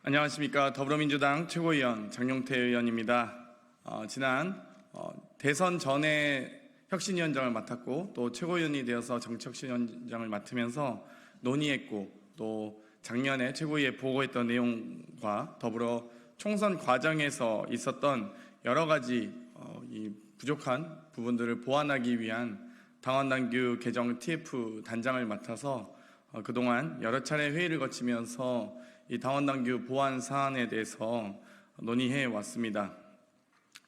안녕하십니까. 더불어민주당 최고위원 장용태 의원입니다. 지난 대선 전에 혁신위원장을 맡았고 또 최고위원이 되어서 정책혁신위원장을 맡으면서 논의했고 또 작년에 최고위에 보고했던 내용과 더불어 총선 과정에서 있었던 여러 가지 이 부족한 부분들을 보완하기 위한 당원당규 개정 TF 단장을 맡아서 그동안 여러 차례 회의를 거치면서 이 당원당규 보완 사안에 대해서 논의해 왔습니다.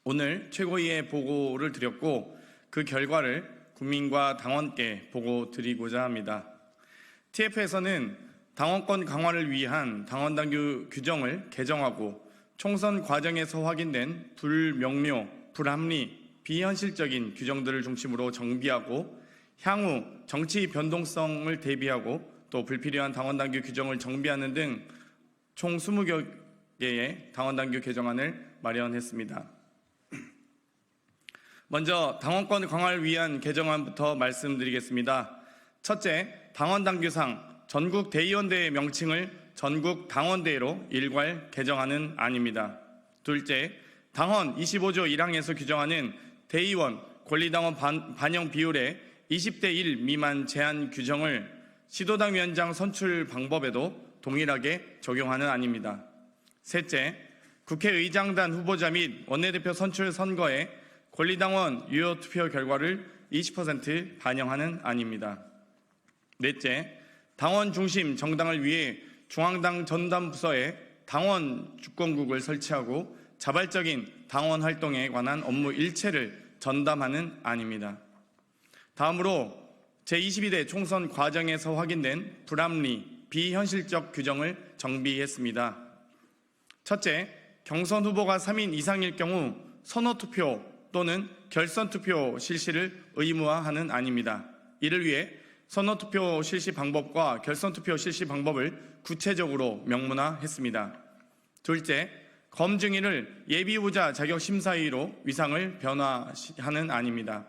오늘 최고위에 보고를 드렸고 그 결과를 국민과 당원께 보고 드리고자 합니다. TF에서는 당원권 강화를 위한 당원당규 규정을 개정하고 총선 과정에서 확인된 불명료, 불합리, 비현실적인 규정들을 중심으로 정비하고 향후 정치 변동성을 대비하고 또 불필요한 당원당규 규정을 정비하는 등 총 20여 개의 당원당규 개정안을 마련했습니다. 먼저 당원권 강화를 위한 개정안부터 말씀드리겠습니다. 첫째, 당원당규상 전국 대의원대회 명칭을 전국 당원대회로 일괄 개정하는 안입니다. 둘째, 당헌 25조 1항에서 규정하는 대의원 권리당원 반영 비율의 20대 1 미만 제한 규정을 시도당 위원장 선출 방법에도 동일하게 적용하는 안입니다. 셋째, 국회의장단 후보자 및 원내대표 선출 선거에 권리당원 유효 투표 결과를 20% 반영하는 안입니다. 넷째, 당원 중심 정당을 위해 중앙당 전담부서에 당원 주권국을 설치하고 자발적인 당원 활동에 관한 업무 일체를 전담하는 안입니다. 다음으로 제22대 총선 과정에서 확인된 불합리, 비현실적 규정을 정비했습니다. 첫째, 경선 후보가 3인 이상일 경우 선호투표 또는 결선투표 실시를 의무화하는 안입니다. 이를 위해 선호투표 실시 방법과 결선투표 실시 방법을 구체적으로 명문화했습니다. 둘째, 검증인을 예비후보자 자격심사위로 위상을 변화하는 안입니다.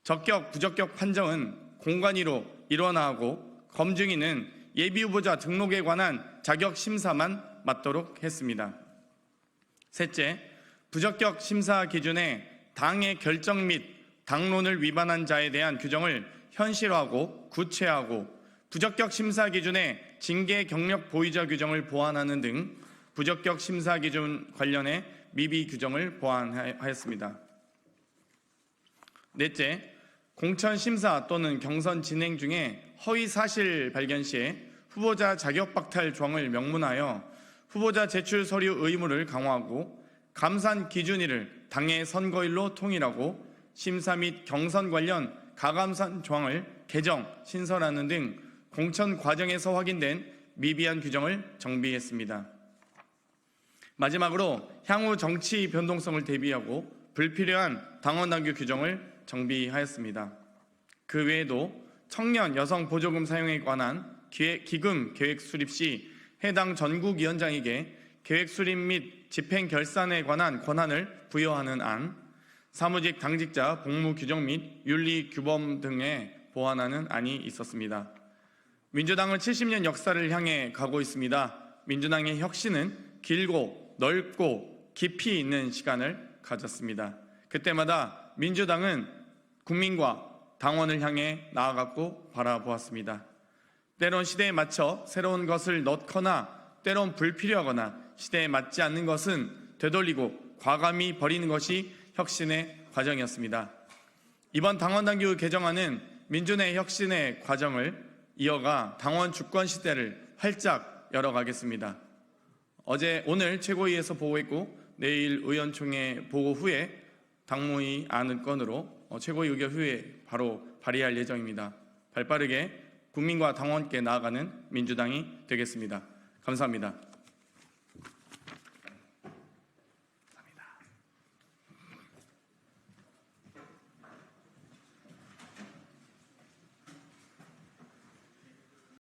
적격, 부적격 판정은 공관위로 일원화하고 검증인은 예비후보자 등록에 관한 자격심사만 맡도록 했습니다. 셋째, 부적격 심사 기준에 당의 결정 및 당론을 위반한 자에 대한 규정을 현실화하고 구체화하고 부적격 심사 기준에 징계 경력 보이자 규정을 보완하는 등 부적격 심사 기준 관련해 미비 규정을 보완하였습니다. 넷째, 공천 심사 또는 경선 진행 중에 허위 사실 발견 시에 후보자 자격 박탈 조항을 명문하여 후보자 제출 서류 의무를 강화하고 감산 기준일을 당의 선거일로 통일하고 심사 및 경선 관련 가감산 조항을 개정, 신설하는 등 공천 과정에서 확인된 미비한 규정을 정비했습니다. 마지막으로 향후 정치 변동성을 대비하고 불필요한 당원당규 규정을 정비하였습니다. 그 외에도 청년 여성 보조금 사용에 관한 기금 계획 수립 시 해당 전국위원장에게 계획 수립 및 집행 결산에 관한 권한을 부여하는 안, 사무직 당직자 복무 규정 및 윤리 규범 등에 보완하는 안이 있었습니다. 민주당은 70년 역사를 향해 가고 있습니다. 민주당의 혁신은 길고 넓고 깊이 있는 시간을 가졌습니다. 그때마다 민주당은 국민과 당원을 향해 나아갔고 바라보았습니다. 때론 시대에 맞춰 새로운 것을 넣거나 때론 불필요하거나 시대에 맞지 않는 것은 되돌리고 과감히 버리는 것이 혁신의 과정이었습니다. 이번 당원당규 개정안은 민주의 혁신의 과정을 이어가 당원 주권 시대를 활짝 열어가겠습니다. 오늘 최고위에서 보고했고 내일 의원총회 보고 후에 당무위 안건으로 최고위 의결 후에 바로 발의할 예정입니다. 발빠르게 국민과 당원께 나아가는 민주당이 되겠습니다. 감사합니다.